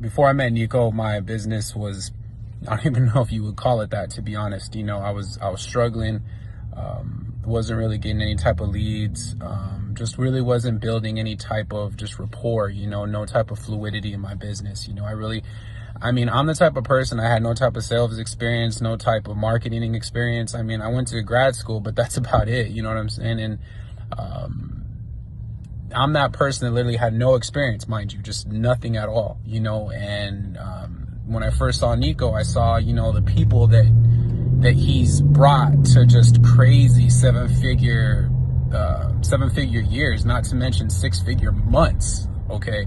before I met Nico, my business was, I don't even know if you would call it that, to be honest. You know, I was struggling, wasn't really getting any type of leads, just really wasn't building any type of just rapport, you know, no type of fluidity in my business. You know, I'm the type of person, I had no type of sales experience, no type of marketing experience. I mean, I went to grad school, but that's about it. You know what I'm saying? And I'm that person that literally had no experience, mind you, just nothing at all, you know. And when I first saw Nico, I saw, you know, the people that he's brought to just crazy seven-figure years, not to mention six-figure months, okay?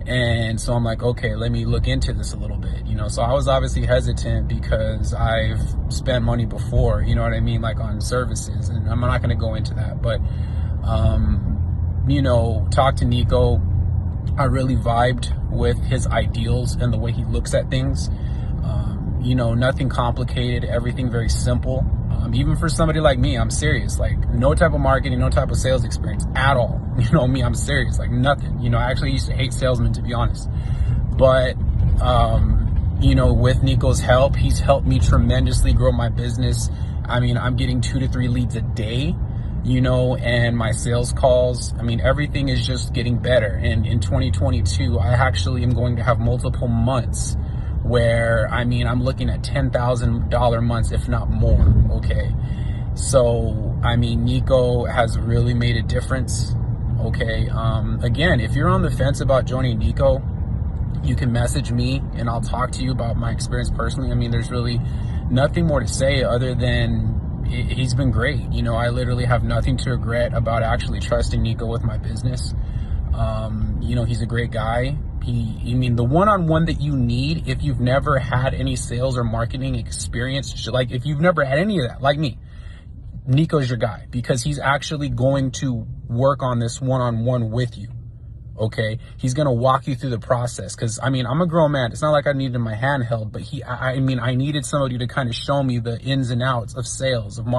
And so I'm like, okay, let me look into this a little bit, you know. So I was obviously hesitant because I've spent money before, you know what I mean, like on services, and I'm not going to go into that. But, you know, talk to Nico, I really vibed with his ideals and the way he looks at things. You know, nothing complicated, everything very simple. Even for somebody like me, I'm serious, like no type of marketing, no type of sales experience at all. You know me, I'm serious, like nothing. You know, I actually used to hate salesmen, to be honest. But, you know, with Nico's help, he's helped me tremendously grow my business. I mean, I'm getting 2 to 3 leads a day, you know, and my sales calls, I mean, everything is just getting better. And in 2022, I actually am going to have multiple months where, I mean, I'm looking at $10,000 months, if not more, okay? So, I mean, Nico has really made a difference, okay? Again, if you're on the fence about joining Nico, you can message me and I'll talk to you about my experience personally. I mean, there's really nothing more to say other than he's been great. You know, I literally have nothing to regret about actually trusting Nico with my business. You know, he's a great guy. I mean, the one-on-one that you need if you've never had any sales or marketing experience, like if you've never had any of that, like me, Nico's your guy, because he's actually going to work on this one-on-one with you, okay? He's going to walk you through the process, because, I mean, I'm a grown man. It's not like I needed my hand held, but I mean, I needed somebody to kind of show me the ins and outs of sales, of marketing.